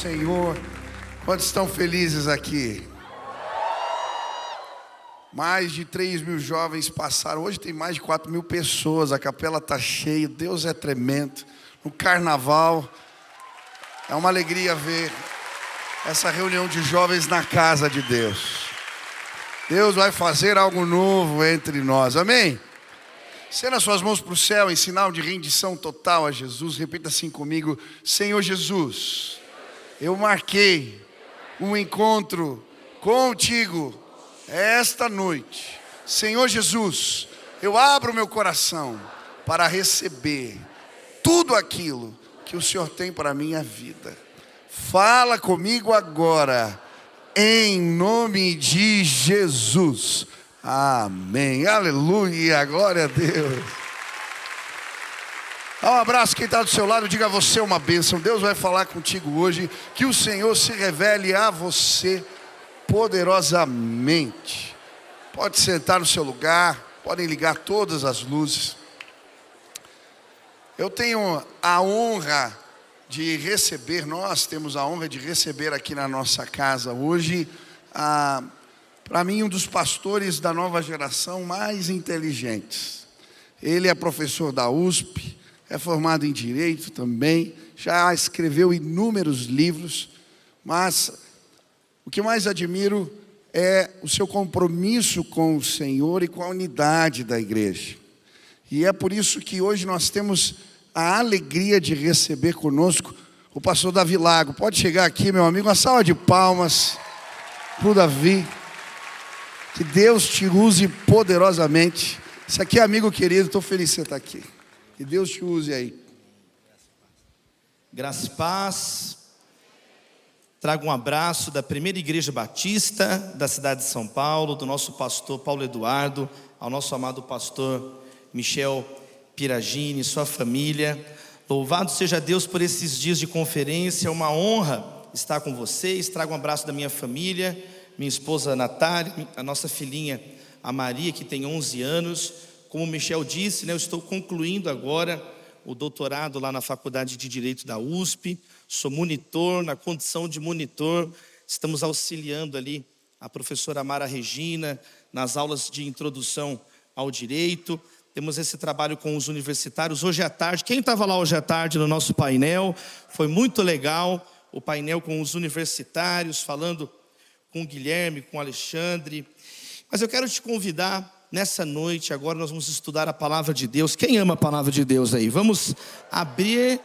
Senhor. Quantos estão felizes aqui? Mais de 3.000 jovens passaram. Hoje tem mais de 4.000 pessoas. A capela está cheia. Deus é tremendo. No carnaval. É uma alegria ver essa reunião de jovens na casa de Deus. Deus vai fazer algo novo entre nós. Amém? Estenda as suas mãos para o céu em sinal de rendição total a Jesus. Repita assim comigo: Senhor Jesus, eu marquei um encontro contigo esta noite. Senhor Jesus, eu abro meu coração para receber tudo aquilo que o Senhor tem para a minha vida. Fala comigo agora, em nome de Jesus. Amém, aleluia, glória a Deus. Dá um abraço quem está do seu lado, diga a você uma bênção. Deus vai falar contigo hoje, que o Senhor se revele a você poderosamente. Pode sentar no seu lugar, podem ligar todas as luzes. Eu tenho a honra de receber, nós temos a honra de receber aqui na nossa casa hoje, para mim, um dos pastores da nova geração mais inteligentes. Ele é professor da USP, é formado em Direito também, já escreveu inúmeros livros, mas o que mais admiro é o seu compromisso com o Senhor e com a unidade da igreja. E é por isso que hoje nós temos a alegria de receber conosco o pastor Davi Lago. Pode chegar aqui, meu amigo, uma salva de palmas para o Davi. Que Deus te use poderosamente. Isso aqui é amigo querido, estou feliz de você estar aqui. Que Deus te use aí. Graça e paz. Trago um abraço da Primeira Igreja Batista da cidade de São Paulo, do nosso pastor Paulo Eduardo, ao nosso amado pastor Michel Piragini, sua família. Louvado seja Deus por esses dias de conferência, é uma honra estar com vocês. Trago um abraço da minha família, minha esposa Natália, a nossa filhinha a Maria, que tem 11 anos. Como o Michel disse, eu estou concluindo agora o doutorado lá na Faculdade de Direito da USP. Sou monitor, na condição de monitor. Estamos auxiliando ali a professora Mara Regina nas aulas de introdução ao direito. Temos esse trabalho com os universitários. Hoje à tarde, quem estava lá hoje à tarde no nosso painel? Foi muito legal o painel com os universitários, falando com o Guilherme, com o Alexandre. Mas eu quero te convidar nessa noite, agora nós vamos estudar a palavra de Deus. Quem ama a palavra de Deus aí? Vamos abrir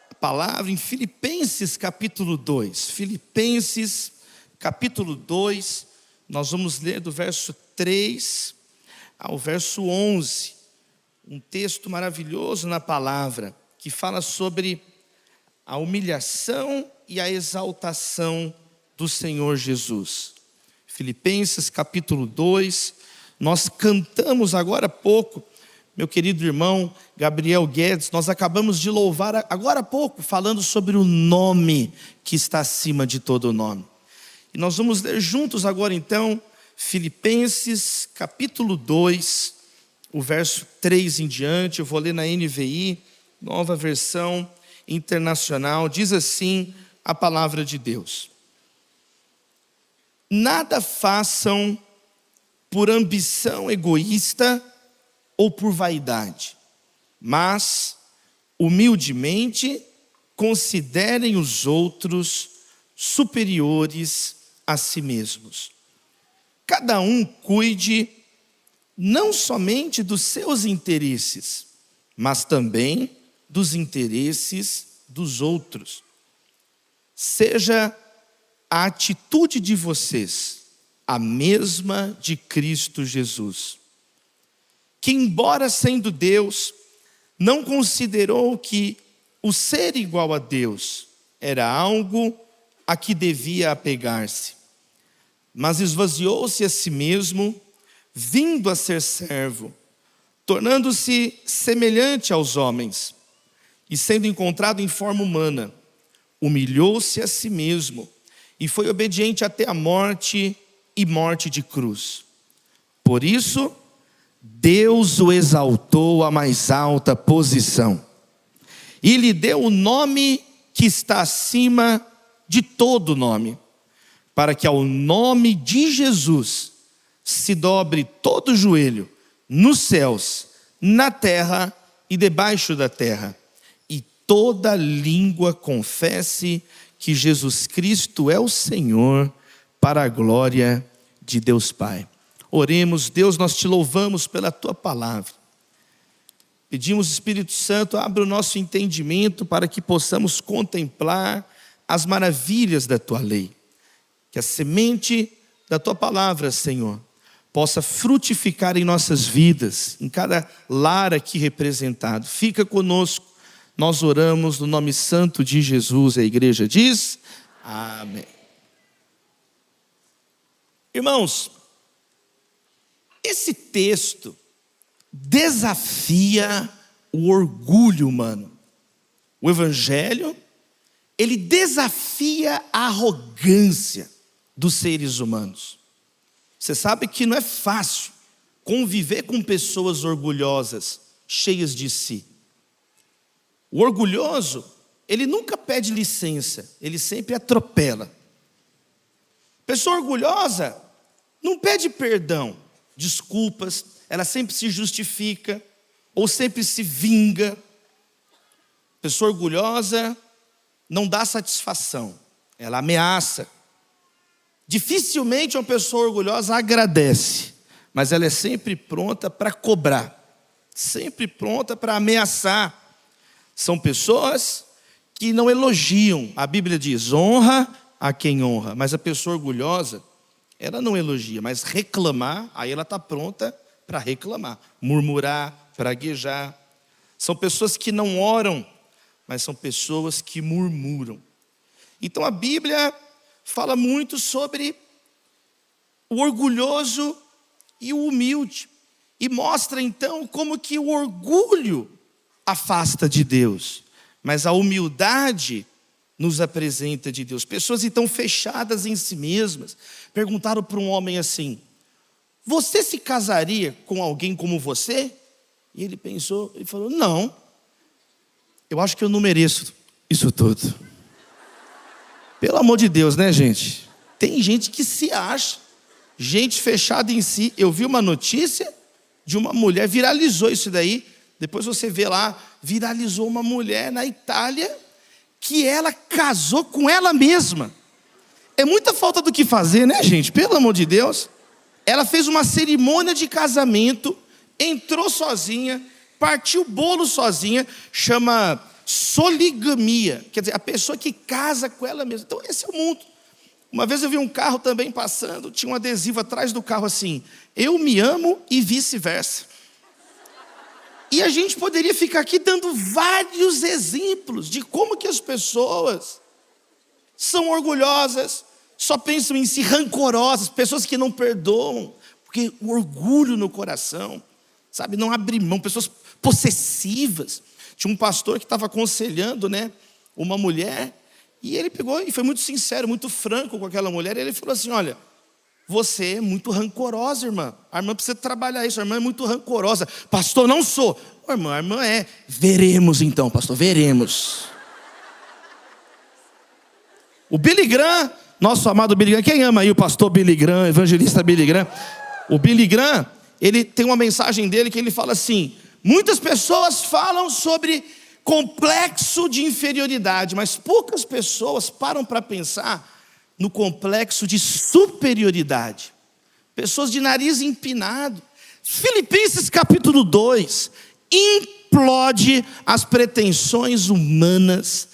a palavra em Filipenses capítulo 2. Filipenses capítulo 2, nós vamos ler do verso 3 ao verso 11. Um texto maravilhoso na palavra, que fala sobre a humilhação e a exaltação do Senhor Jesus. Filipenses capítulo 2, nós cantamos agora há pouco, meu querido irmão Gabriel Guedes, nós acabamos de louvar agora há pouco, falando sobre o nome que está acima de todo nome. E nós vamos ler juntos agora então, Filipenses capítulo 2, o verso 3 em diante. Eu vou ler na NVI, nova versão internacional. Diz assim a palavra de Deus: nada façam por ambição egoísta ou por vaidade, mas humildemente considerem os outros superiores a si mesmos. Cada um cuide não somente dos seus interesses, mas também dos interesses dos outros. Seja a atitude de vocês a mesma de Cristo Jesus, que, embora sendo Deus, não considerou que o ser igual a Deus era algo a que devia apegar-se, mas esvaziou-se a si mesmo, vindo a ser servo, tornando-se semelhante aos homens, e sendo encontrado em forma humana, humilhou-se a si mesmo, e foi obediente até a morte e morte de cruz. Por isso, Deus o exaltou à mais alta posição e lhe deu o nome que está acima de todo nome, para que ao nome de Jesus se dobre todo joelho, nos céus, na terra e debaixo da terra, e toda língua confesse que Jesus Cristo é o Senhor, para a glória de Deus Pai. Oremos. Deus, nós te louvamos pela tua palavra. Pedimos, Espírito Santo, abra o nosso entendimento para que possamos contemplar as maravilhas da tua lei. Que a semente da tua palavra, Senhor, possa frutificar em nossas vidas, em cada lar aqui representado. Fica conosco, nós oramos no nome santo de Jesus. A igreja diz: amém. Irmãos, esse texto desafia o orgulho humano. O evangelho, ele desafia a arrogância dos seres humanos. Você sabe que não é fácil conviver com pessoas orgulhosas, cheias de si. O orgulhoso, ele nunca pede licença, ele sempre atropela. Pessoa orgulhosa não pede perdão, desculpas, ela sempre se justifica ou sempre se vinga. Pessoa orgulhosa não dá satisfação, ela ameaça. Dificilmente uma pessoa orgulhosa agradece, mas ela é sempre pronta para cobrar, sempre pronta para ameaçar. São pessoas que não elogiam. A Bíblia diz: honra a quem honra. Mas a pessoa orgulhosa, ela não elogia, mas reclamar, aí ela está pronta para reclamar, murmurar, praguejar. São pessoas que não oram, mas são pessoas que murmuram. Então a Bíblia fala muito sobre o orgulhoso e o humilde, e mostra então como que o orgulho afasta de Deus, mas a humildade nos apresenta de Deus. Pessoas então fechadas em si mesmas perguntaram para um homem assim: você se casaria com alguém como você? E ele pensou e falou: não, eu acho que eu não mereço isso tudo. Pelo amor de Deus, né, gente? Tem gente que se acha, gente fechada em si. Eu vi uma notícia de uma mulher, viralizou isso daí, depois você vê lá, viralizou uma mulher na Itália, que ela casou com ela mesma. É muita falta do que fazer, né, gente? Pelo amor de Deus. Ela fez uma cerimônia de casamento, entrou sozinha, partiu o bolo sozinha, chama soligamia, quer dizer, a pessoa que casa com ela mesma. Então esse é o mundo. Uma vez eu vi um carro também passando, tinha um adesivo atrás do carro assim: eu me amo e vice-versa. E a gente poderia ficar aqui dando vários exemplos de como que as pessoas são orgulhosas, só pensam em si, rancorosas, pessoas que não perdoam, porque o orgulho no coração, sabe, não abre mão, pessoas possessivas. Tinha um pastor que estava aconselhando, né, uma mulher, e ele pegou e foi muito sincero, muito franco com aquela mulher, e ele falou assim: olha, você é muito rancorosa, irmã. A irmã precisa trabalhar isso, a irmã é muito rancorosa. Pastor, não sou. A irmã é. Veremos então, pastor, veremos. O Billy Graham, nosso amado Billy Graham, quem ama aí o pastor Billy Graham, evangelista Billy Graham? O Billy Graham, ele tem uma mensagem dele que ele fala assim: muitas pessoas falam sobre complexo de inferioridade, mas poucas pessoas param para pensar no complexo de superioridade. Pessoas de nariz empinado. Filipenses capítulo 2 implode as pretensões humanas,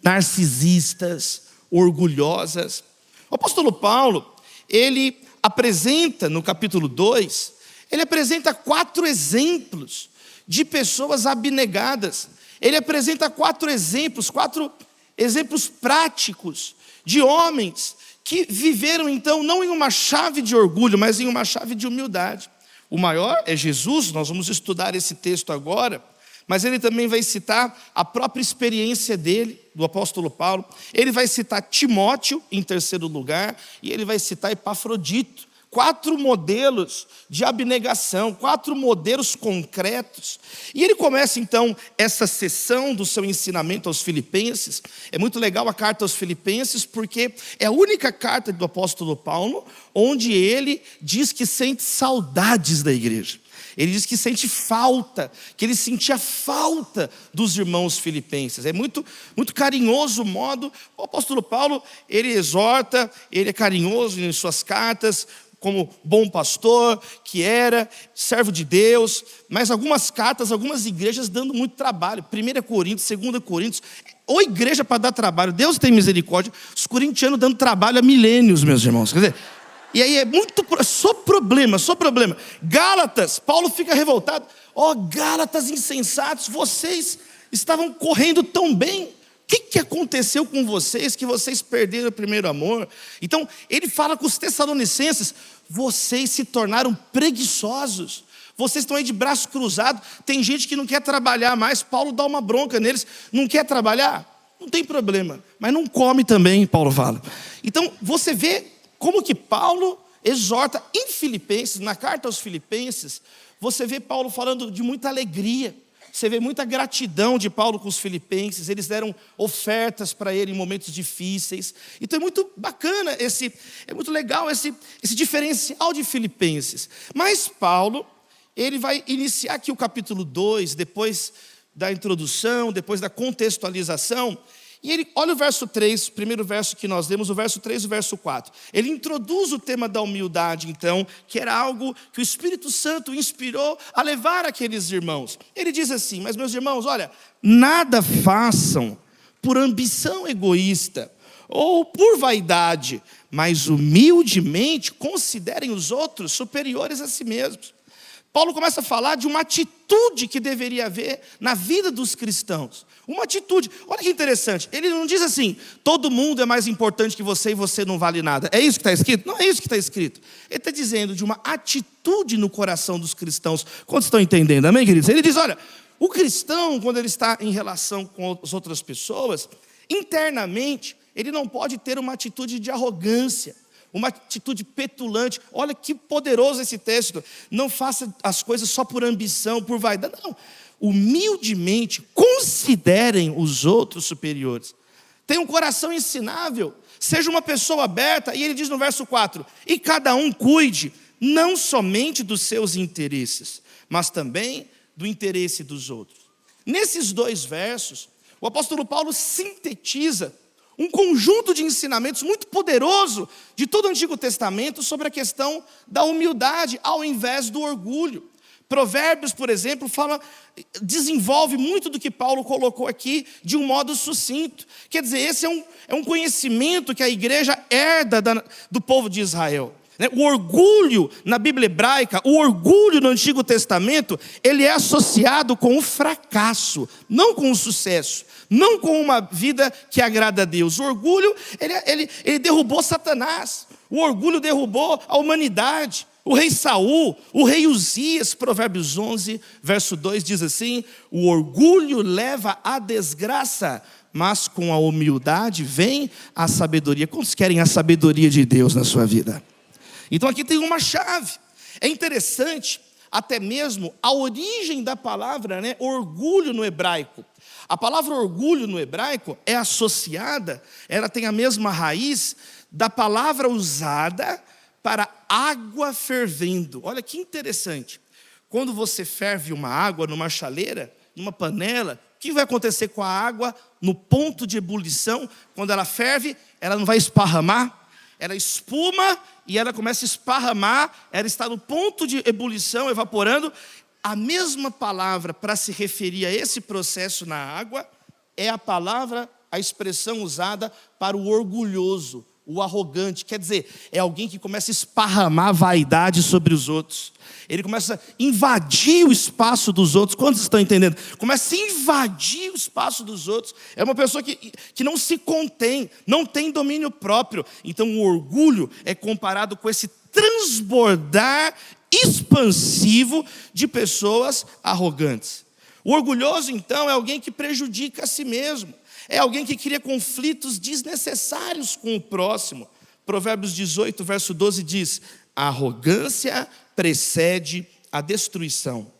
narcisistas, orgulhosas. O apóstolo Paulo, ele apresenta no capítulo 2, ele apresenta 4 exemplos de pessoas abnegadas. Ele apresenta 4 exemplos práticos de homens que viveram então não em uma chave de orgulho, mas em uma chave de humildade. O maior é Jesus, nós vamos estudar esse texto agora, mas ele também vai citar a própria experiência dele, do apóstolo Paulo. Ele vai citar Timóteo em terceiro lugar, e ele vai citar Epafrodito 4 modelos de abnegação, 4 modelos concretos. E ele começa então essa sessão do seu ensinamento aos filipenses. É muito legal a carta aos filipenses, porque é a única carta do apóstolo Paulo onde ele diz que sente saudades da igreja. Ele diz que sente falta, que ele sentia falta dos irmãos filipenses. É muito, muito carinhoso o modo. O apóstolo Paulo, ele exorta, ele é carinhoso em suas cartas, como bom pastor que era, servo de Deus. Mas algumas cartas, algumas igrejas dando muito trabalho. 1 Coríntios, 2 Coríntios, ou igreja para dar trabalho. Deus tem misericórdia. Os corintianos dando trabalho há milênios, meus irmãos. Quer dizer, e aí é muito, só problema. Gálatas, Paulo fica revoltado. Gálatas insensatos, vocês estavam correndo tão bem. O que aconteceu com vocês, que vocês perderam o primeiro amor? Então, ele fala com os tessalonicenses, vocês se tornaram preguiçosos. Vocês estão aí de braço cruzado. Tem gente que não quer trabalhar mais. Paulo dá uma bronca neles. Não quer trabalhar? Não tem problema. Mas não come também, Paulo fala. Então, você vê como que Paulo exorta em Filipenses, na carta aos Filipenses, você vê Paulo falando de muita alegria, você vê muita gratidão de Paulo com os filipenses, eles deram ofertas para ele em momentos difíceis. Então é muito bacana, é muito legal esse diferencial de Filipenses. Mas Paulo, ele vai iniciar aqui o capítulo 2, depois da introdução, depois da contextualização. E ele, olha o verso 3, o primeiro verso que nós lemos, o verso 3 e o verso 4. Ele introduz o tema da humildade, então, que era algo que o Espírito Santo inspirou a levar aqueles irmãos. Ele diz assim, mas meus irmãos, olha, nada façam por ambição egoísta ou por vaidade, mas humildemente considerem os outros superiores a si mesmos. Paulo começa a falar de uma atitude que deveria haver na vida dos cristãos. Uma atitude, olha que interessante, ele não diz assim, todo mundo é mais importante que você e você não vale nada. É isso que está escrito? Não é isso que está escrito. Ele está dizendo de uma atitude no coração dos cristãos. Quantos estão entendendo? Amém, queridos? Ele diz, olha, o cristão, quando ele está em relação com as outras pessoas, internamente, ele não pode ter uma atitude de arrogância, uma atitude petulante. Olha que poderoso esse texto. Não faça as coisas só por ambição, por vaidade. Não. Humildemente considerem os outros superiores. Tenha um coração ensinável. Seja uma pessoa aberta. E ele diz no verso 4: e cada um cuide não somente dos seus interesses, mas também do interesse dos outros. Nesses 2 versos, o apóstolo Paulo sintetiza um conjunto de ensinamentos muito poderoso de todo o Antigo Testamento sobre a questão da humildade ao invés do orgulho. Provérbios, por exemplo, desenvolve muito do que Paulo colocou aqui de um modo sucinto. Quer dizer, esse é um conhecimento que a igreja herda do povo de Israel. O orgulho na Bíblia hebraica, o orgulho no Antigo Testamento, ele é associado com o fracasso, não com o sucesso, não com uma vida que agrada a Deus. O orgulho, ele derrubou Satanás, o orgulho derrubou a humanidade. O rei Saul, o rei Uzias, Provérbios 11, verso 2 diz assim, o orgulho leva à desgraça, mas com a humildade vem a sabedoria. Quantos querem a sabedoria de Deus na sua vida? Então aqui tem uma chave. É interessante, até mesmo, a origem da palavra, orgulho no hebraico. A palavra orgulho no hebraico é associada, ela tem a mesma raiz da palavra usada para água fervendo. Olha que interessante. Quando você ferve uma água numa chaleira, numa panela, o que vai acontecer com a água no ponto de ebulição? Quando ela ferve, ela não vai esparramar? Ela espuma e ela começa a esparramar, ela está no ponto de ebulição, evaporando. A mesma palavra para se referir a esse processo na água é a palavra, a expressão usada para o orgulhoso, o arrogante. Quer dizer, é alguém que começa a esparramar vaidade sobre os outros. Ele começa a invadir o espaço dos outros. Quantos estão entendendo? Começa a invadir o espaço dos outros. É uma pessoa que não se contém, não tem domínio próprio. Então o orgulho é comparado com esse transbordar expansivo de pessoas arrogantes. O orgulhoso, então, é alguém que prejudica a si mesmo. É alguém que cria conflitos desnecessários com o próximo. Provérbios 18, verso 12 diz, A arrogância precede a destruição.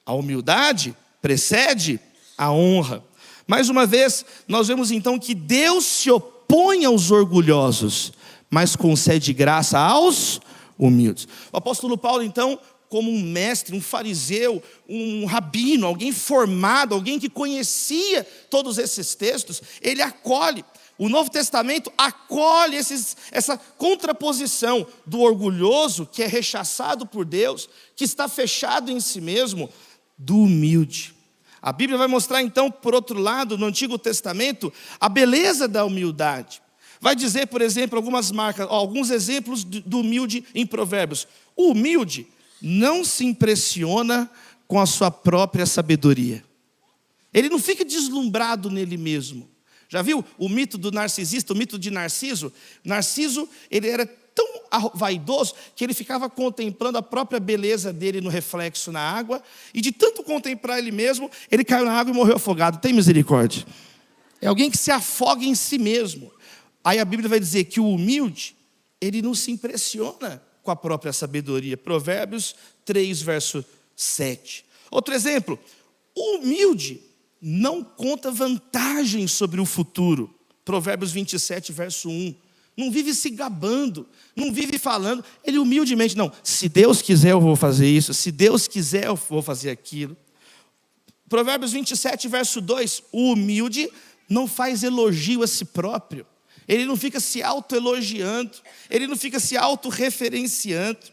A humildade precede a honra. Mais uma vez, nós vemos então que Deus se opõe aos orgulhosos, mas concede graça aos humildes. O apóstolo Paulo, então, como um mestre, um fariseu, um rabino, alguém formado, alguém que conhecia todos esses textos, ele acolhe. O Novo Testamento acolhe essa contraposição do orgulhoso, que é rechaçado por Deus, que está fechado em si mesmo, do humilde. A Bíblia vai mostrar então, por outro lado, no Antigo Testamento, a beleza da humildade. Vai dizer, por exemplo, alguns exemplos do humilde em Provérbios. O humilde não se impressiona com a sua própria sabedoria. Ele não fica deslumbrado nele mesmo. Já viu o mito do narcisista, o mito de Narciso? Narciso, ele era tão vaidoso que ele ficava contemplando a própria beleza dele no reflexo na água, e de tanto contemplar ele mesmo, ele caiu na água e morreu afogado. Tem misericórdia? É alguém que se afoga em si mesmo. Aí a Bíblia vai dizer que o humilde, ele não se impressiona com a própria sabedoria. Provérbios 3, verso 7. Outro exemplo, o humilde não conta vantagem sobre o futuro. Provérbios 27, verso 1. Não vive se gabando, não vive falando. Ele humildemente, não, se Deus quiser eu vou fazer isso, se Deus quiser eu vou fazer aquilo. Provérbios 27, verso 2. O humilde não faz elogio a si próprio. Ele não fica se autoelogiando, ele não fica se autorreferenciando.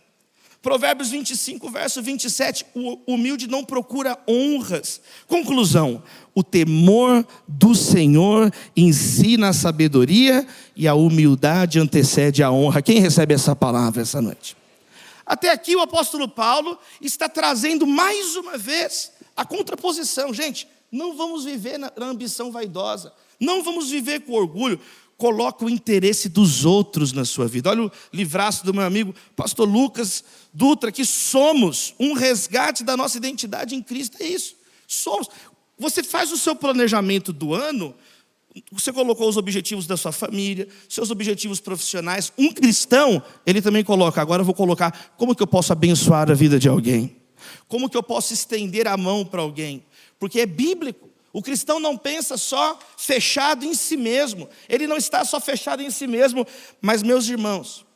Provérbios 25, verso 27, o humilde não procura honras. Conclusão, o temor do Senhor ensina a sabedoria e a humildade antecede a honra. Quem recebe essa palavra essa noite? Até aqui o apóstolo Paulo está trazendo mais uma vez a contraposição. Gente, não vamos viver na ambição vaidosa, não vamos viver com orgulho. Coloca o interesse dos outros na sua vida. Olha o livraço do meu amigo pastor Lucas Dutra, que somos um resgate da nossa identidade em Cristo. É isso, somos. Você faz o seu planejamento do ano, você colocou os objetivos da sua família, seus objetivos profissionais. Um cristão, ele também coloca, agora eu vou colocar, como que eu posso abençoar a vida de alguém? Como que eu posso estender a mão para alguém? Porque é bíblico. O cristão não pensa só fechado em si mesmo. Ele não está só fechado em si mesmo. Mas, meus irmãos,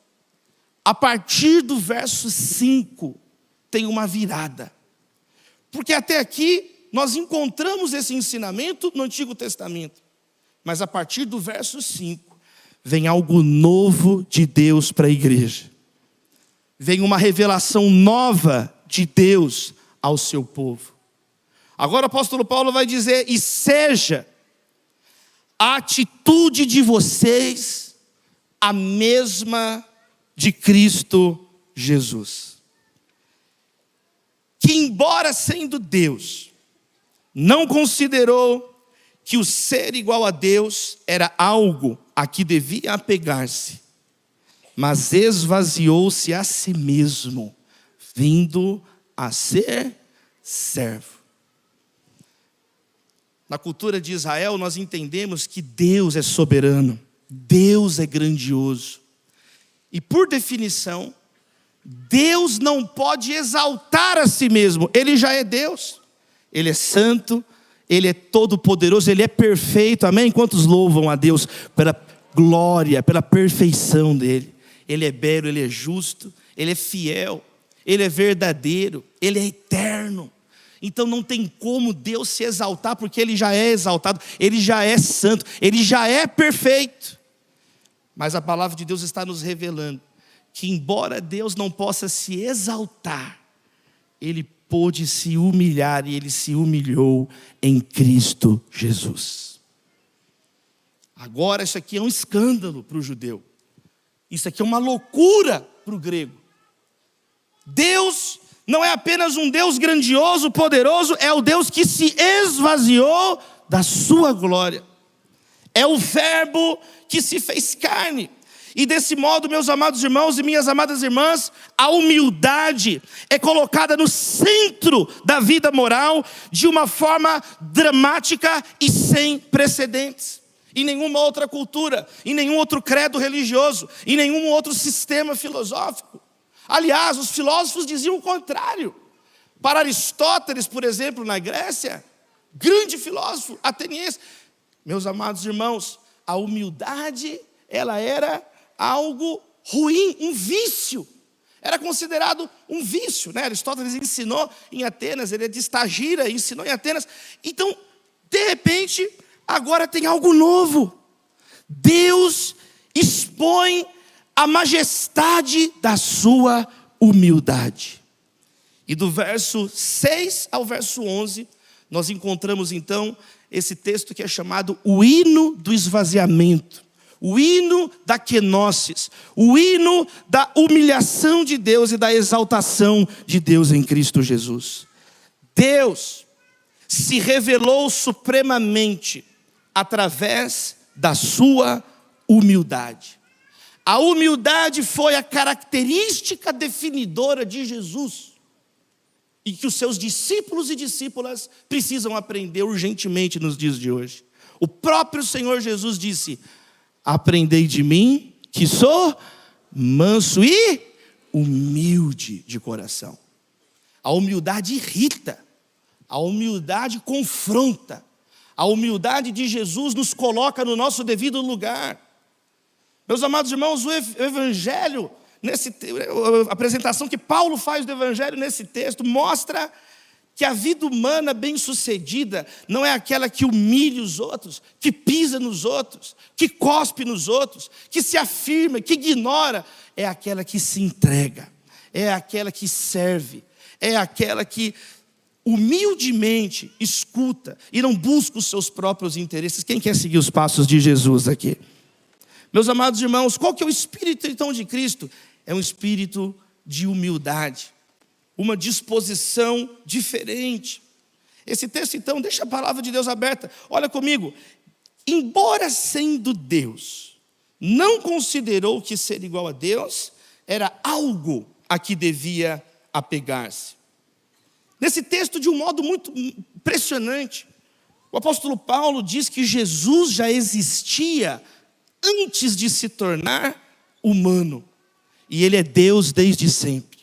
a partir do verso 5, tem uma virada. Porque até aqui, nós encontramos esse ensinamento no Antigo Testamento. Mas a partir do verso 5, vem algo novo de Deus para a igreja. Vem uma revelação nova de Deus ao seu povo. Agora o apóstolo Paulo vai dizer, e seja a atitude de vocês a mesma de Cristo Jesus. Que embora sendo Deus, não considerou que o ser igual a Deus era algo a que devia apegar-se, mas esvaziou-se a si mesmo, vindo a ser servo. Na cultura de Israel, nós entendemos que Deus é soberano, Deus é grandioso. E por definição, Deus não pode exaltar a si mesmo, Ele já é Deus. Ele é santo, Ele é todo-poderoso, Ele é perfeito, amém? Quantos louvam a Deus pela glória, pela perfeição dEle? Ele é belo, Ele é justo, Ele é fiel, Ele é verdadeiro, Ele é eterno. Então não tem como Deus se exaltar, porque Ele já é exaltado, Ele já é santo, Ele já é perfeito. Mas a palavra de Deus está nos revelando que embora Deus não possa se exaltar, Ele pôde se humilhar e Ele se humilhou em Cristo Jesus. Agora isso aqui é um escândalo para o judeu. Isso aqui é uma loucura para o grego. Deus não é apenas um Deus grandioso, poderoso, é o Deus que se esvaziou da sua glória. É o Verbo que se fez carne. E desse modo, meus amados irmãos e minhas amadas irmãs, a humildade é colocada no centro da vida moral de uma forma dramática e sem precedentes. Em nenhuma outra cultura, em nenhum outro credo religioso, em nenhum outro sistema filosófico. Aliás, os filósofos diziam o contrário. Para Aristóteles, por exemplo, na Grécia, grande filósofo ateniense, meus amados irmãos, a humildade, ela era algo ruim, um vício. Era considerado um vício, né? Aristóteles ensinou em Atenas, ele é de Estagira, ensinou em Atenas. Então, de repente, agora tem algo novo. Deus expõe a majestade da sua humildade. E do verso 6 ao verso 11, nós encontramos então esse texto que é chamado o hino do esvaziamento, o hino da kenosis, o hino da humilhação de Deus e da exaltação de Deus em Cristo Jesus. Deus se revelou supremamente através da sua humildade. A humildade foi a característica definidora de Jesus, e que os seus discípulos e discípulas precisam aprender urgentemente nos dias de hoje. O próprio Senhor Jesus disse: aprendei de mim, que sou manso e humilde de coração. A humildade irrita, a humildade confronta, a humildade de Jesus nos coloca no nosso devido lugar. Meus amados irmãos, o Evangelho, a apresentação que Paulo faz do Evangelho nesse texto, mostra que a vida humana bem-sucedida não é aquela que humilha os outros, que pisa nos outros, que cospe nos outros, que se afirma, que ignora. É aquela que se entrega, é aquela que serve, é aquela que humildemente escuta e não busca os seus próprios interesses. Quem quer seguir os passos de Jesus aqui? Meus amados irmãos, qual que é o espírito então de Cristo? É um espírito de humildade, uma disposição diferente. Esse texto então deixa a palavra de Deus aberta. Olha comigo. Embora sendo Deus, não considerou que ser igual a Deus era algo a que devia apegar-se. Nesse texto, de um modo muito impressionante, o apóstolo Paulo diz que Jesus já existia antes de se tornar humano. E Ele é Deus desde sempre.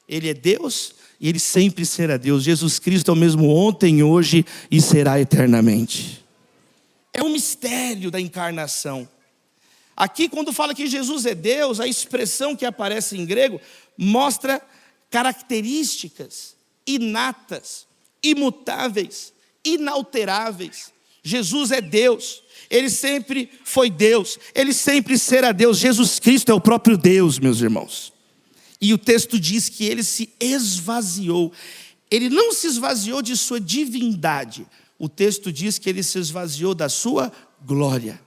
Ele é Deus e Ele sempre será Deus. Jesus Cristo é o mesmo ontem, hoje e será eternamente. É um mistério da encarnação. Aqui, quando fala que Jesus é Deus, a expressão que aparece em grego mostra características inatas, imutáveis, inalteráveis. Jesus é Deus. Ele sempre foi Deus, Ele sempre será Deus. Jesus Cristo é o próprio Deus, meus irmãos. E o texto diz que Ele se esvaziou. Ele não se esvaziou de sua divindade. O texto diz que Ele se esvaziou da sua glória.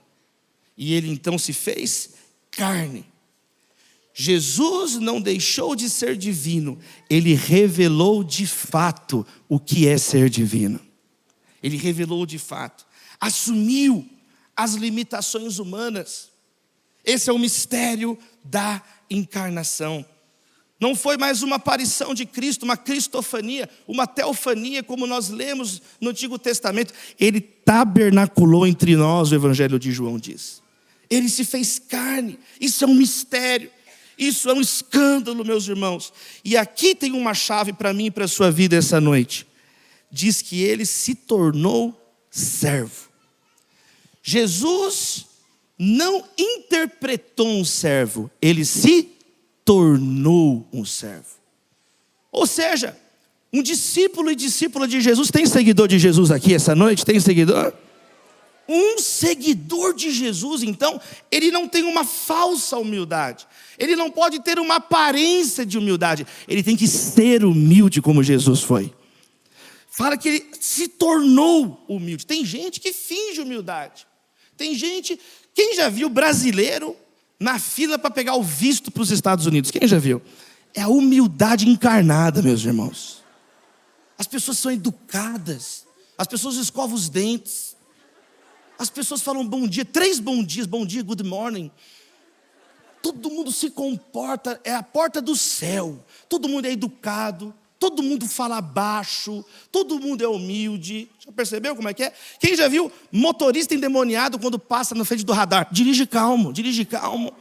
E Ele então se fez carne. Jesus não deixou de ser divino. Ele revelou de fato o que é ser divino. Ele revelou de fato. Assumiu as limitações humanas. Esse é o mistério da encarnação. Não foi mais uma aparição de Cristo, uma cristofania, uma teofania, como nós lemos no Antigo Testamento. Ele tabernaculou entre nós, o Evangelho de João diz. Ele se fez carne. Isso é um mistério. Isso é um escândalo, meus irmãos. E aqui tem uma chave para mim e para a sua vida essa noite. Diz que Ele se tornou servo. Jesus não interpretou um servo, Ele se tornou um servo. Ou seja, um discípulo e discípula de Jesus. Tem seguidor de Jesus aqui essa noite? Tem seguidor? Um seguidor de Jesus, então, ele não tem uma falsa humildade. Ele não pode ter uma aparência de humildade. Ele tem que ser humilde como Jesus foi. Fala que ele se tornou humilde. Tem gente que finge humildade. Tem gente... Quem já viu brasileiro na fila para pegar o visto para os Estados Unidos? Quem já viu? É a humildade encarnada, meus irmãos. As pessoas são educadas. As pessoas escovam os dentes. As pessoas falam bom dia, 3 bom dias, bom dia, good morning. Todo mundo se comporta, é a porta do céu. Todo mundo é educado, todo mundo fala baixo, todo mundo é humilde. Já percebeu como é que é? Quem já viu motorista endemoniado quando passa na frente do radar? Dirige calmo, dirige calmo.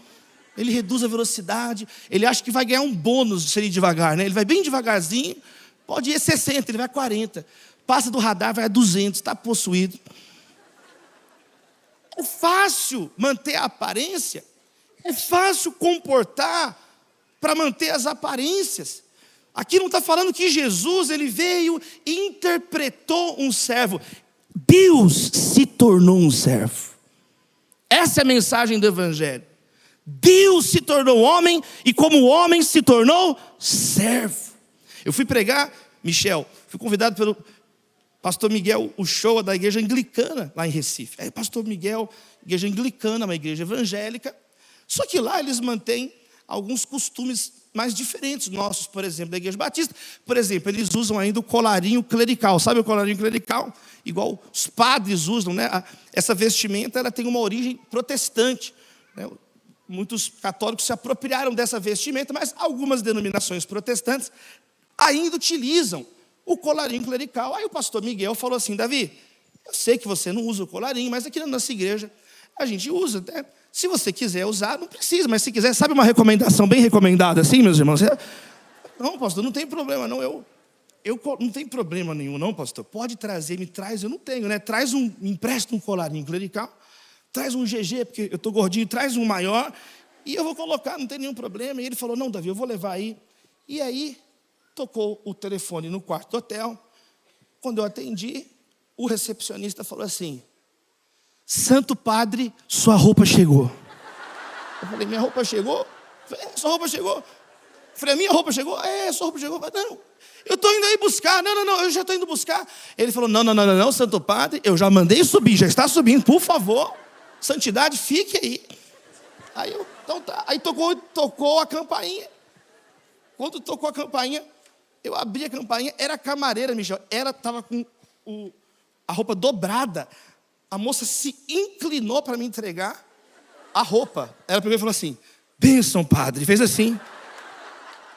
Ele reduz a velocidade, ele acha que vai ganhar um bônus de ser ir devagar, né? Ele vai bem devagarzinho, pode ir a 60, ele vai a 40. Passa do radar, vai a 200, está possuído. É fácil manter a aparência, é fácil comportar para manter as aparências. Aqui não está falando que Jesus, ele veio e interpretou um servo. Deus se tornou um servo. Essa é a mensagem do Evangelho. Deus se tornou homem e como homem se tornou servo. Eu fui pregar, Michel, fui convidado pelo pastor Miguel, o show da igreja anglicana lá em Recife. Aí pastor Miguel, igreja anglicana, uma igreja evangélica. Só que lá eles mantêm alguns costumes mais diferentes nossos, por exemplo, da igreja batista. Por exemplo, eles usam ainda o colarinho clerical. Sabe o colarinho clerical? Igual os padres usam, né? Essa vestimenta, ela tem uma origem protestante, né? Muitos católicos se apropriaram dessa vestimenta, mas algumas denominações protestantes ainda utilizam o colarinho clerical. Aí o pastor Miguel falou assim: Davi, eu sei que você não usa o colarinho, mas aqui na nossa igreja a gente usa, né? Se você quiser usar, não precisa, mas se quiser, sabe uma recomendação bem recomendada assim, meus irmãos? Não, pastor, não tem problema não, eu não tem problema nenhum não, pastor, pode trazer, me traz, eu não tenho, né? Traz me empresta um colarinho clerical, traz um GG, porque eu estou gordinho, traz um maior, e eu vou colocar, não tem nenhum problema. E ele falou: não, Davi, eu vou levar aí. E aí, tocou o telefone no quarto do hotel. Quando eu atendi, o recepcionista falou assim: Santo Padre, sua roupa chegou. Eu falei: minha roupa chegou? Sua roupa chegou? Eu falei: minha roupa chegou? Sua roupa chegou? Eu falei: não, eu estou indo aí buscar. Não, eu já estou indo buscar. Ele falou: não, Santo Padre, eu já mandei subir, já está subindo, por favor, santidade, fique aí. Aí eu, então tá. Aí tocou a campainha. Quando tocou a campainha, eu abri a campainha, era a camareira, Michel. Ela estava com a roupa dobrada. A moça se inclinou para me entregar a roupa. Ela pegou e falou assim: bênção, padre. Fez assim.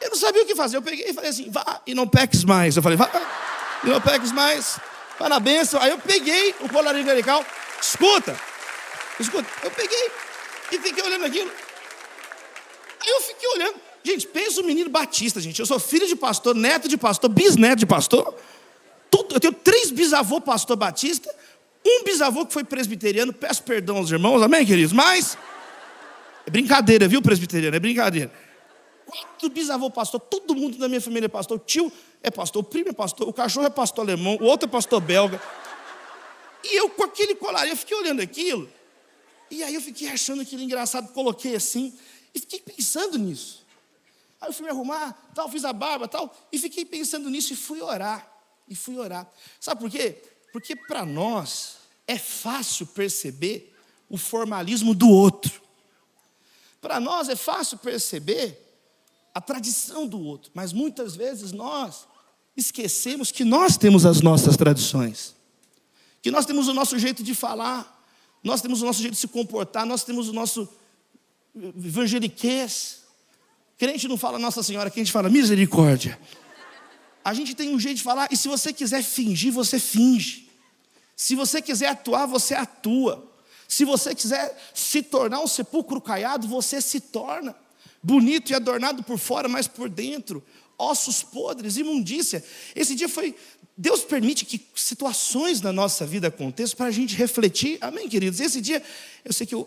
Eu não sabia o que fazer. Eu peguei e falei assim: vá e não peques mais. Eu falei: vá e não peques mais. Vá na bênção. Aí eu peguei o colarinho clerical. Escuta. Eu peguei e fiquei olhando aquilo. Aí eu fiquei olhando. Gente, pensa um menino batista, gente. Eu sou filho de pastor, neto de pastor, bisneto de pastor. Eu tenho 3 bisavô pastor batista, um bisavô que foi presbiteriano. Peço perdão aos irmãos, amém, queridos? Mas é brincadeira, viu, presbiteriano? É brincadeira. 4 bisavô pastor, todo mundo da minha família é pastor. O tio é pastor, o primo é pastor, o cachorro é pastor alemão, o outro é pastor belga. E eu com aquele colarinho, eu fiquei olhando aquilo. E aí eu fiquei achando aquilo engraçado, coloquei assim, e fiquei pensando nisso. Aí eu fui me arrumar, tal, fiz a barba, tal, e fiquei pensando nisso e fui orar. Sabe por quê? Porque para nós é fácil perceber o formalismo do outro. Para nós é fácil perceber a tradição do outro, mas muitas vezes nós esquecemos que nós temos as nossas tradições, que nós temos o nosso jeito de falar, nós temos o nosso jeito de se comportar, nós temos o nosso evangeliquez. Crente não fala Nossa Senhora, crente fala misericórdia. A gente tem um jeito de falar, e se você quiser fingir, você finge. Se você quiser atuar, você atua. Se você quiser se tornar um sepulcro caiado, você se torna. Bonito e adornado por fora, mas por dentro, ossos podres, imundícia. Esse dia foi... Deus permite que situações na nossa vida aconteçam para a gente refletir. Amém, queridos? Esse dia, eu sei que eu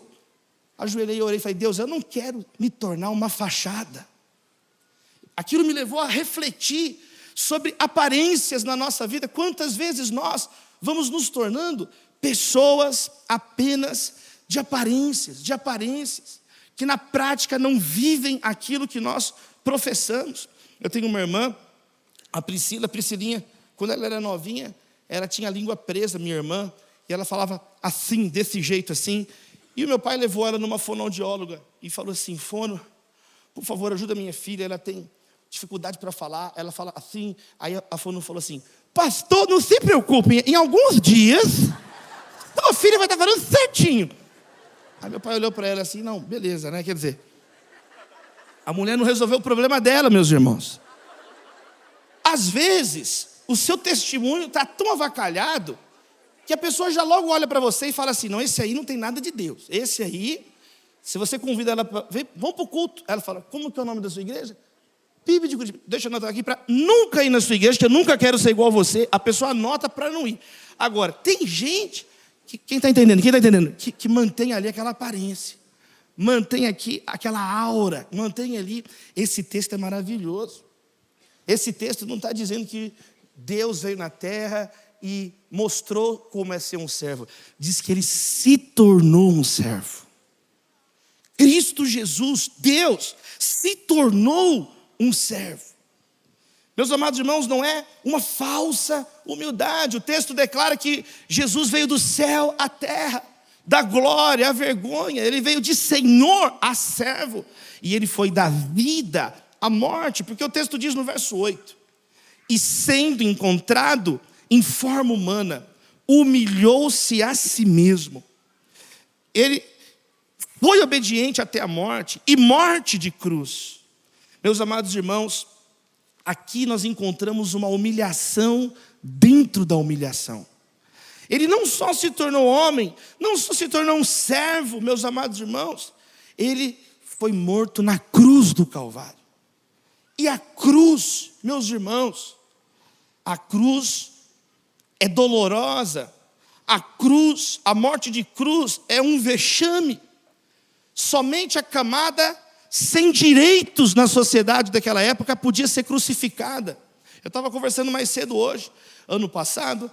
ajoelhei e orei e falei: Deus, eu não quero me tornar uma fachada. Aquilo me levou a refletir sobre aparências na nossa vida. Quantas vezes nós vamos nos tornando pessoas apenas de aparências, que na prática não vivem aquilo que nós professamos. Eu tenho uma irmã, a Priscilinha, quando ela era novinha, ela tinha a língua presa, minha irmã, e ela falava assim, desse jeito assim. E o meu pai levou ela numa fonoaudióloga e falou assim: Fono, por favor, ajuda minha filha, ela tem dificuldade para falar, ela fala assim. Aí a fono falou assim: pastor, não se preocupe, em alguns dias, sua filha vai estar falando certinho. Aí meu pai olhou para ela assim: não, beleza, né? Quer dizer, a mulher não resolveu o problema dela, meus irmãos. Às vezes, o seu testemunho está tão avacalhado que a pessoa já logo olha para você e fala assim: não, esse aí não tem nada de Deus. Esse aí Se você convida ela para... Vamos para o culto. Ela fala, como que é o nome da sua igreja? PIB de Curitiba. Deixa eu anotar aqui para nunca ir na sua igreja, que eu nunca quero ser igual a você. A pessoa anota para não ir. Agora, tem gente, quem está entendendo? Que mantém ali aquela aparência. Mantém aqui aquela aura. Mantém ali. Esse texto é maravilhoso. Esse texto não está dizendo que Deus veio na terra e mostrou como é ser um servo. Diz que ele se tornou um servo. Cristo Jesus, Deus, se tornou um servo. Meus amados irmãos, não é uma falsa humildade. O texto declara que Jesus veio do céu à terra, da glória à vergonha. Ele veio de Senhor a servo. E ele foi da vida à morte, porque o texto diz no verso 8: e sendo encontrado em forma humana, humilhou-se a si mesmo. Ele foi obediente até a morte, e morte de cruz. Meus amados irmãos, aqui nós encontramos uma humilhação dentro da humilhação. Ele não só se tornou homem, não só se tornou um servo, meus amados irmãos, ele foi morto na cruz do Calvário. E a cruz, meus irmãos, a cruz é dolorosa. A cruz, a morte de cruz é um vexame. Somente a camada sem direitos na sociedade daquela época podia ser crucificada. Eu estava conversando mais cedo hoje. Ano passado,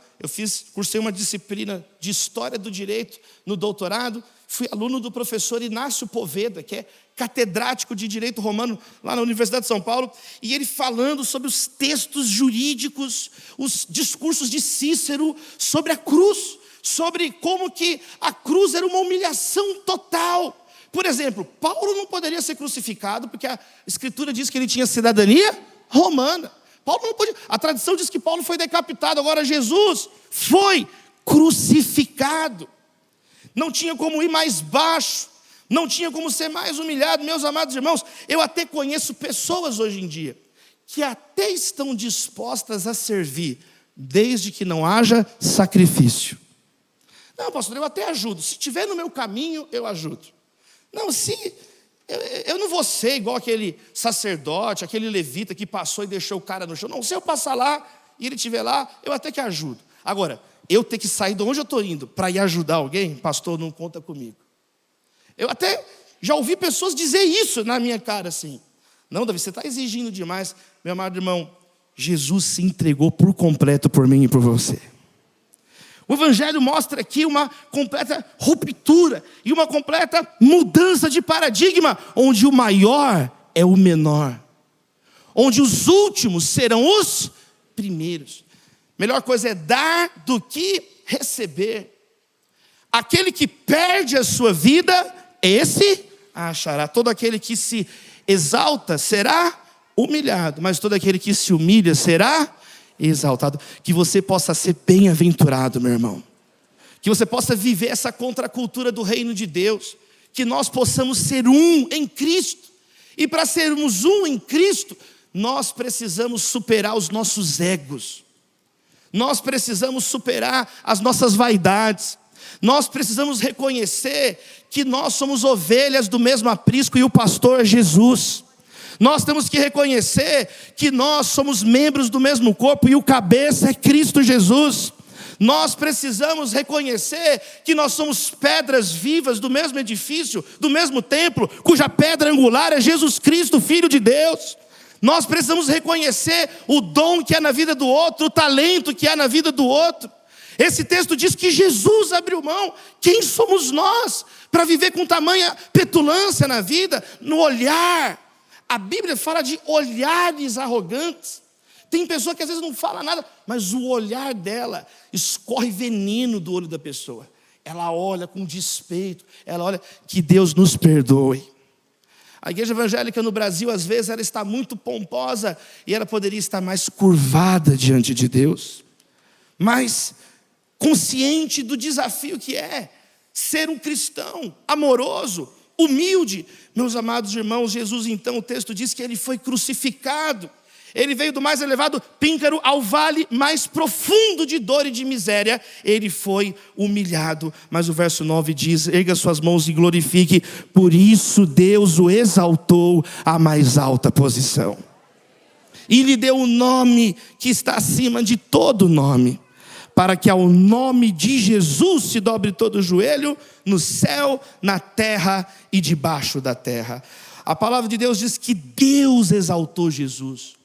cursei uma disciplina de História do Direito no doutorado. Fui aluno do professor Inácio Poveda, que é catedrático de Direito Romano lá na Universidade de São Paulo. E ele falando sobre os textos jurídicos, os discursos de Cícero sobre a cruz. Sobre como que a cruz era uma humilhação total. Por exemplo, Paulo não poderia ser crucificado porque a Escritura diz que ele tinha cidadania romana. Paulo não podia. A tradição diz que Paulo foi decapitado. Agora Jesus foi crucificado. Não tinha como ir mais baixo. Não tinha como ser mais humilhado. Meus amados irmãos, eu até conheço pessoas hoje em dia que até estão dispostas a servir, desde que não haja sacrifício. Não, pastor, eu até ajudo. Se estiver no meu caminho, eu ajudo. Não, eu não vou ser igual aquele sacerdote, aquele levita que passou e deixou o cara no chão. Não, se eu passar lá e ele estiver lá, eu até que ajudo. Agora, eu ter que sair de onde eu estou indo para ir ajudar alguém, pastor, não conta comigo. Eu até já ouvi pessoas dizer isso na minha cara assim. Não, Davi, você está exigindo demais. Meu amado irmão, Jesus se entregou por completo por mim e por você. O Evangelho mostra aqui uma completa ruptura e uma completa mudança de paradigma, onde o maior é o menor, onde os últimos serão os primeiros. Melhor coisa é dar do que receber. Aquele que perde a sua vida, esse a achará. Todo aquele que se exalta será humilhado, mas todo aquele que se humilha será exaltado. Que você possa ser bem-aventurado, meu irmão. Que você possa viver essa contracultura do reino de Deus. Que nós possamos ser um em Cristo. E para sermos um em Cristo, nós precisamos superar os nossos egos. Nós precisamos superar as nossas vaidades. Nós precisamos reconhecer que nós somos ovelhas do mesmo aprisco e o pastor é Jesus. Nós temos que reconhecer que nós somos membros do mesmo corpo e o cabeça é Cristo Jesus. Nós precisamos reconhecer que nós somos pedras vivas do mesmo edifício, do mesmo templo, cuja pedra angular é Jesus Cristo, Filho de Deus. Nós precisamos reconhecer o dom que há na vida do outro, o talento que há na vida do outro. Esse texto diz que Jesus abriu mão. Quem somos nós para viver com tamanha petulância na vida, no olhar? A Bíblia fala de olhares arrogantes. Tem pessoa que às vezes não fala nada, mas o olhar dela escorre veneno do olho da pessoa. Ela olha com despeito, ela olha, que Deus nos perdoe. A igreja evangélica no Brasil, às vezes, ela está muito pomposa e ela poderia estar mais curvada diante de Deus, mas consciente do desafio que é ser um cristão amoroso, humilde. Meus amados irmãos, Jesus então, o texto diz que ele foi crucificado. Ele veio do mais elevado píncaro ao vale mais profundo de dor e de miséria. Ele foi humilhado. Mas o verso 9 diz: erga suas mãos e glorifique. Por isso Deus o exaltou à mais alta posição. E lhe deu um nome que está acima de todo nome, para que ao nome de Jesus se dobre todo o joelho, no céu, na terra e debaixo da terra. A palavra de Deus diz que Deus exaltou Jesus.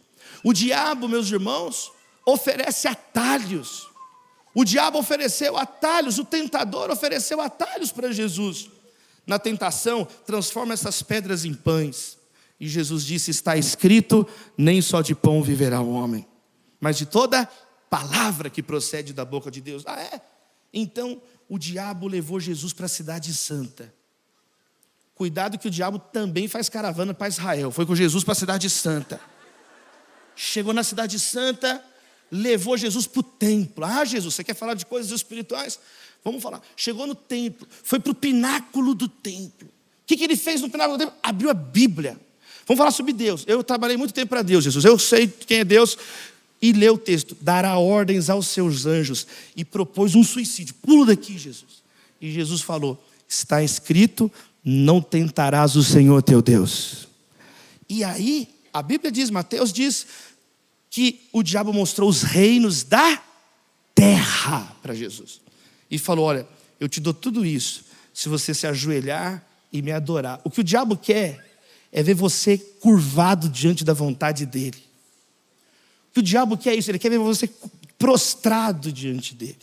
O diabo, meus irmãos, oferece atalhos. O diabo ofereceu atalhos, o tentador ofereceu atalhos para Jesus. Na tentação, transforma essas pedras em pães. E Jesus disse: está escrito, nem só de pão viverá o homem, mas de toda palavra que procede da boca de Deus. Ah, é? Então o diabo levou Jesus para a cidade santa. Cuidado que o diabo também faz caravana para Israel. Foi com Jesus para a cidade santa. Chegou na cidade santa, levou Jesus para o templo. Ah, Jesus, você quer falar de coisas espirituais? Vamos falar. Chegou no templo, foi para o pináculo do templo. O que ele fez no pináculo do templo? Abriu a Bíblia. Vamos falar sobre Deus. Eu trabalhei muito tempo para Deus, Jesus. Eu sei quem é Deus. E leu o texto: dará ordens aos seus anjos. E propôs um suicídio. Pula daqui, Jesus. E Jesus falou: está escrito, não tentarás o Senhor teu Deus. E aí, a Bíblia diz, Mateus diz, que o diabo mostrou os reinos da terra para Jesus. E falou: olha, eu te dou tudo isso se você se ajoelhar e me adorar. O que o diabo quer é ver você curvado diante da vontade dele. O que o diabo quer é isso, ele quer ver você prostrado diante dele.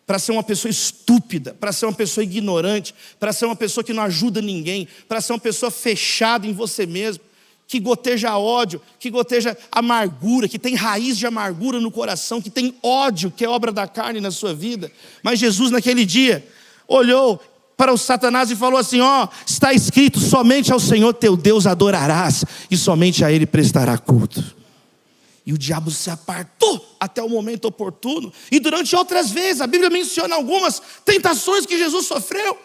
Para ser uma pessoa estúpida, para ser uma pessoa ignorante, para ser uma pessoa que não ajuda ninguém, para ser uma pessoa fechada em você mesmo, que goteja ódio, que goteja amargura, que tem raiz de amargura no coração, que tem ódio, que é obra da carne na sua vida. Mas Jesus naquele dia olhou para o Satanás e falou assim: ó, está escrito, somente ao Senhor teu Deus adorarás, e somente a Ele prestará culto. E o diabo se apartou até o momento oportuno. E durante outras vezes, a Bíblia menciona algumas tentações que Jesus sofreu.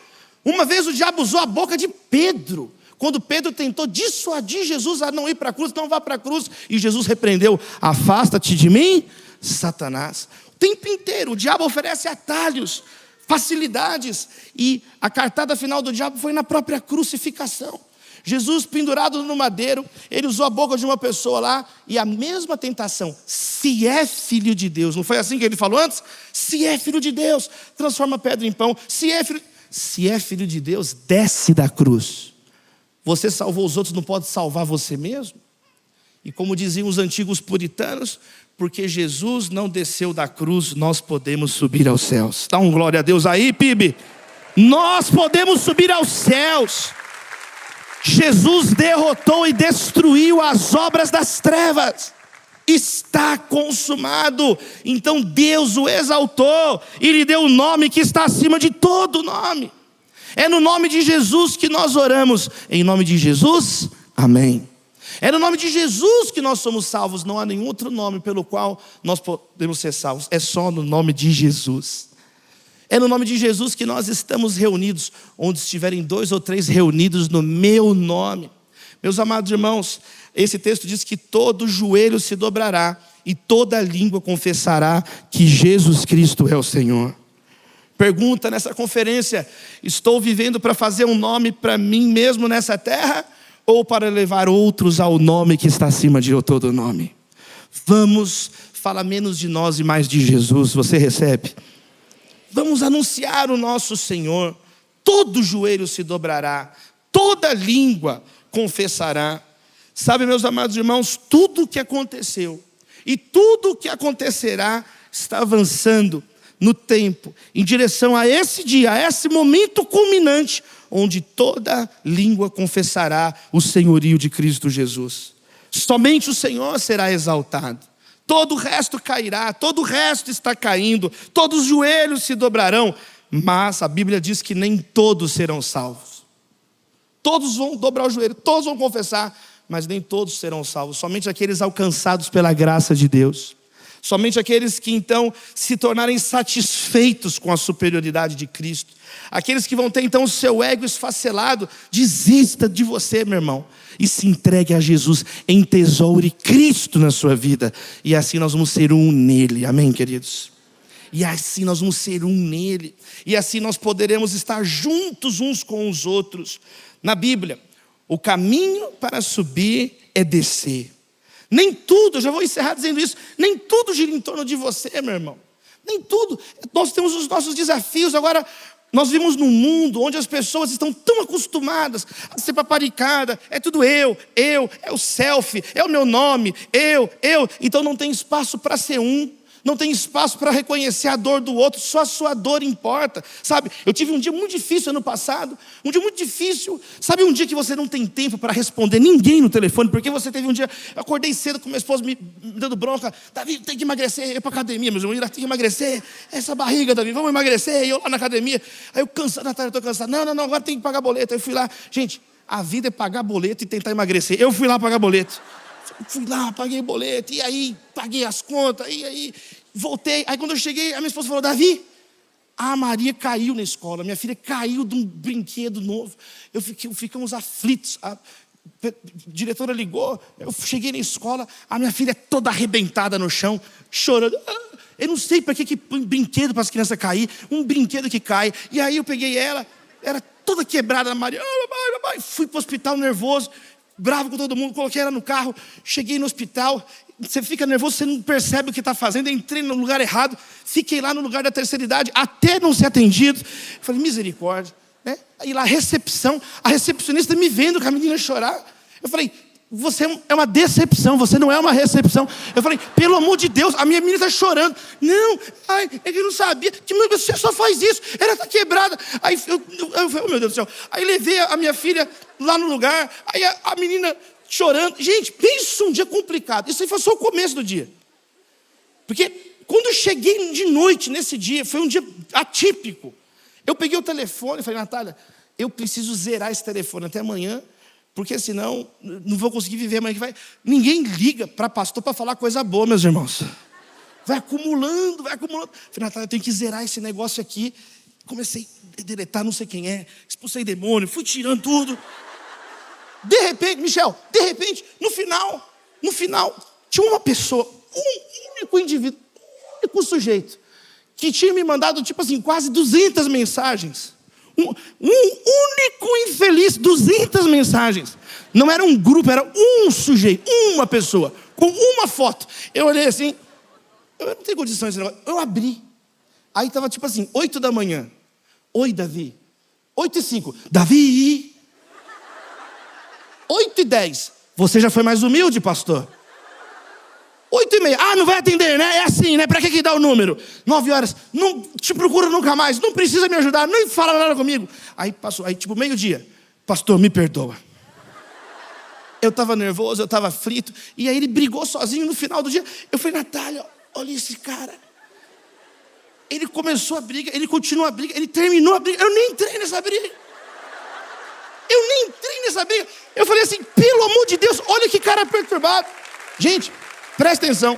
Uma vez o diabo usou a boca de Pedro, quando Pedro tentou dissuadir Jesus a não ir para a cruz, não vá para a cruz. E Jesus repreendeu: afasta-te de mim, Satanás. O tempo inteiro o diabo oferece atalhos, facilidades. E a cartada final do diabo foi na própria crucificação. Jesus pendurado no madeiro, ele usou a boca de uma pessoa lá, e a mesma tentação: se é filho de Deus. Não foi assim que ele falou antes? Se é filho de Deus, transforma a pedra em pão. Se é filho de Deus, desce da cruz. Você salvou os outros, não pode salvar você mesmo? E como diziam os antigos puritanos, porque Jesus não desceu da cruz, nós podemos subir aos céus. Dá um glória a Deus aí, PIB. Nós podemos subir aos céus. Jesus derrotou e destruiu as obras das trevas. Está consumado. Então Deus o exaltou e lhe deu o nome que está acima de todo nome. É no nome de Jesus que nós oramos. Em nome de Jesus, amém. É no nome de Jesus que nós somos salvos. Não há nenhum outro nome pelo qual nós podemos ser salvos. É só no nome de Jesus. É no nome de Jesus que nós estamos reunidos. Onde estiverem 2 ou 3 reunidos no meu nome. Meus amados irmãos, esse texto diz que todo joelho se dobrará e toda língua confessará que Jesus Cristo é o Senhor. Pergunta nessa conferência: estou vivendo para fazer um nome para mim mesmo nessa terra, ou para levar outros ao nome que está acima de todo nome? Vamos falar menos de nós e mais de Jesus. Você recebe? Vamos anunciar o nosso Senhor. Todo joelho se dobrará, toda língua confessará. Sabe, meus amados irmãos, tudo o que aconteceu e tudo o que acontecerá está avançando no tempo, em direção a esse dia, a esse momento culminante, onde toda língua confessará o senhorio de Cristo Jesus. Somente o Senhor será exaltado. Todo o resto cairá, todo o resto está caindo, todos os joelhos se dobrarão, mas a Bíblia diz que nem todos serão salvos. Todos vão dobrar o joelho, todos vão confessar, mas nem todos serão salvos. Somente aqueles alcançados pela graça de Deus. Somente aqueles que então se tornarem satisfeitos com a superioridade de Cristo. Aqueles que vão ter então o seu ego esfacelado. Desista de você, meu irmão, e se entregue a Jesus. Entesoure Cristo na sua vida. E assim nós vamos ser um nele. Amém, queridos? E assim nós vamos ser um nele. E assim nós poderemos estar juntos uns com os outros. Na Bíblia, o caminho para subir é descer. Nem tudo, eu já vou encerrar dizendo isso, nem tudo gira em torno de você, meu irmão. Nem tudo. Nós temos os nossos desafios. Agora, nós vivemos num mundo onde as pessoas estão tão acostumadas a ser paparicada. É tudo eu, é o selfie, é o meu nome, eu. Então não tem espaço para ser um. Não tem espaço para reconhecer a dor do outro, só a sua dor importa, sabe? Eu tive um dia muito difícil ano passado, um dia muito difícil, sabe, um dia que você não tem tempo para responder ninguém no telefone, porque você teve um dia, eu acordei cedo com minha esposa me dando bronca, Davi, tem que emagrecer, eu ia para academia, meus irmãos, tem que emagrecer, essa barriga, Davi, vamos emagrecer, e eu lá na academia, aí eu cansado, Natália, eu estou cansado, não, agora tem que pagar boleto, aí eu fui lá, gente, a vida é pagar boleto e tentar emagrecer, eu fui lá pagar boleto. Fui lá, paguei o boleto, e aí paguei as contas, e aí voltei. Aí quando eu cheguei, a minha esposa falou, Davi, a Maria caiu na escola, minha filha caiu de um brinquedo novo. Ficamos aflitos. A diretora ligou, eu cheguei na escola, a minha filha toda arrebentada no chão, chorando. Eu não sei para que brinquedo para as crianças cair, um brinquedo que cai. E aí eu peguei ela, era toda quebrada, a Maria, fui para o hospital nervoso, bravo com todo mundo, coloquei ela no carro, cheguei no hospital, você fica nervoso, você não percebe o que está fazendo, eu entrei no lugar errado, fiquei lá no lugar da terceira idade, até não ser atendido, falei, misericórdia, né? Aí lá, recepção, a recepcionista me vendo com a menina chorar, eu falei, você é uma decepção, você não é uma recepção. Eu falei, pelo amor de Deus, a minha menina está chorando. Não, é que eu não sabia, que você só faz isso, ela está quebrada. Aí eu falei, oh meu Deus do céu. Aí levei a minha filha lá no lugar, aí a menina chorando. Gente, pensa um dia complicado. Isso aí foi só o começo do dia. Porque quando eu cheguei de noite nesse dia, foi um dia atípico. Eu peguei o telefone e falei, Natália, eu preciso zerar esse telefone até amanhã, porque senão não vou conseguir viver amanhã que vai. Ninguém liga para pastor para falar coisa boa, meus irmãos. Vai acumulando. Falei, Natália, eu tenho que zerar esse negócio aqui. Comecei a deletar não sei quem é, expulsei demônio, fui tirando tudo. De repente, Michel, no final, tinha uma pessoa, um único indivíduo, um único sujeito, que tinha me mandado, tipo assim, quase 200 mensagens. Um único infeliz, 200 mensagens. Não era um grupo, era um sujeito, uma pessoa, com uma foto. Eu olhei assim, eu não tenho condições desse negócio. Eu abri. Aí estava tipo assim, 8 da manhã. Oi, Davi. 8h05. Davi. 8h10. Você já foi mais humilde, pastor? 8h30. Ah, não vai atender, né? É assim, né? Pra que dá o número? 9 horas. Não te procuro nunca mais. Não precisa me ajudar. Nem fala nada comigo. Aí passou. Aí tipo meio-dia. Pastor, me perdoa. Eu estava nervoso, eu estava frito. E aí ele brigou sozinho no final do dia. Eu falei, Natália, olha esse cara. Ele começou a briga, ele continuou a briga, ele terminou a briga. Eu nem entrei nessa briga. Eu falei assim, pelo amor de Deus, olha que cara perturbado. Gente, presta atenção.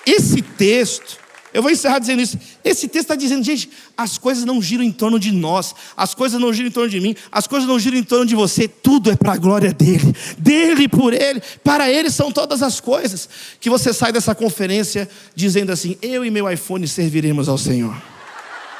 Esse texto, eu vou encerrar dizendo isso. Esse texto está dizendo, gente, as coisas não giram em torno de nós. As coisas não giram em torno de mim. As coisas não giram em torno de você. Tudo é para a glória dele. Dele, por ele. Para ele são todas as coisas. Que você sai dessa conferência dizendo assim, eu e meu iPhone serviremos ao Senhor.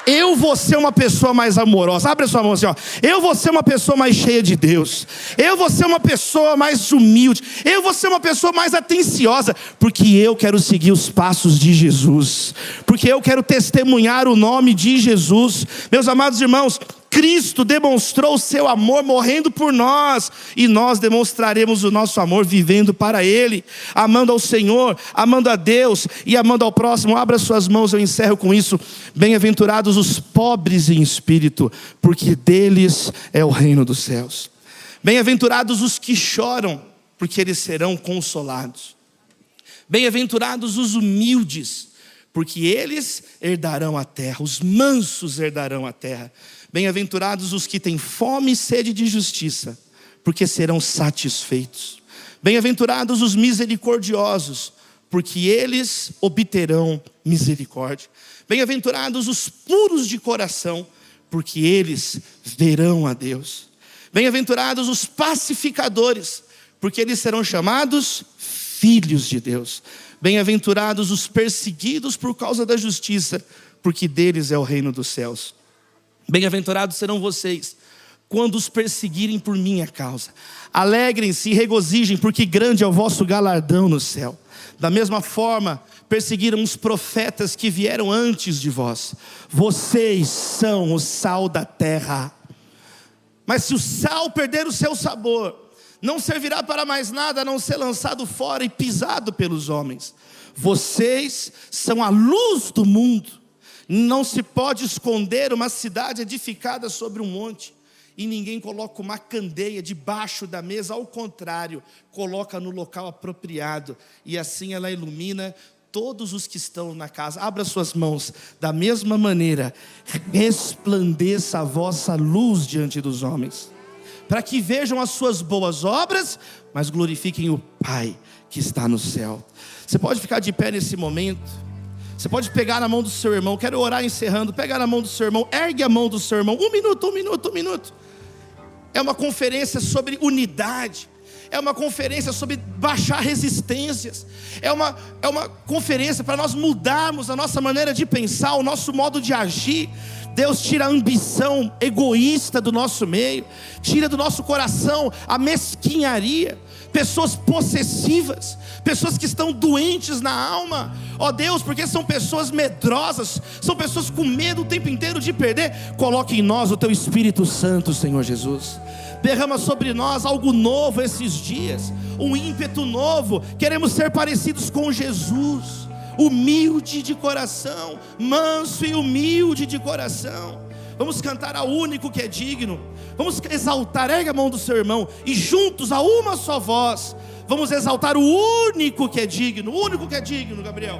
Eu vou ser uma pessoa mais amorosa. Abre a sua mão assim, ó. Eu vou ser uma pessoa mais cheia de Deus. Eu vou ser uma pessoa mais humilde. Eu vou ser uma pessoa mais atenciosa. Porque eu quero seguir os passos de Jesus. Porque eu quero testemunhar o nome de Jesus. Meus amados irmãos, Cristo demonstrou o seu amor morrendo por nós, e nós demonstraremos o nosso amor vivendo para Ele, amando ao Senhor, amando a Deus e amando ao próximo. Abra suas mãos, eu encerro com isso. Bem-aventurados os pobres em espírito, porque deles é o reino dos céus. Bem-aventurados os que choram, porque eles serão consolados. Bem-aventurados os humildes, porque eles herdarão a terra. Os mansos herdarão a terra. Bem-aventurados os que têm fome e sede de justiça, porque serão satisfeitos. Bem-aventurados os misericordiosos, porque eles obterão misericórdia. Bem-aventurados os puros de coração, porque eles verão a Deus. Bem-aventurados os pacificadores, porque eles serão chamados filhos de Deus. Bem-aventurados os perseguidos por causa da justiça, porque deles é o reino dos céus. Bem-aventurados serão vocês quando os perseguirem por minha causa. Alegrem-se e regozijem, porque grande é o vosso galardão no céu. Da mesma forma, perseguiram os profetas que vieram antes de vós. Vocês são o sal da terra. Mas se o sal perder o seu sabor, não servirá para mais nada a não ser lançado fora e pisado pelos homens. Vocês são a luz do mundo. Não se pode esconder uma cidade edificada sobre um monte. E ninguém coloca uma candeia debaixo da mesa, ao contrário, coloca no local apropriado, e assim ela ilumina todos os que estão na casa. Abra suas mãos. Da mesma maneira, resplandeça a vossa luz diante dos homens, para que vejam as suas boas obras, mas glorifiquem o Pai que está no céu. Você pode ficar de pé nesse momento. Você pode pegar na mão do seu irmão. Quero orar encerrando. Pega na mão do seu irmão. Ergue a mão do seu irmão. Um minuto. É uma conferência sobre unidade. É uma conferência sobre baixar resistências. É uma conferência para nós mudarmos a nossa maneira de pensar, o nosso modo de agir. Deus tira a ambição egoísta do nosso meio. Tira do nosso coração a mesquinharia. Pessoas possessivas, pessoas que estão doentes na alma, ó Deus, porque são pessoas medrosas, são pessoas com medo o tempo inteiro de perder. Coloque em nós o Teu Espírito Santo, Senhor Jesus. Derrama sobre nós algo novo esses dias, um ímpeto novo. Queremos ser parecidos com Jesus, humilde de coração, manso e humilde de coração. Vamos cantar ao único que é digno. Vamos exaltar, ergue a mão do seu irmão, e juntos a uma só voz, vamos exaltar o único que é digno. O único que é digno, Gabriel.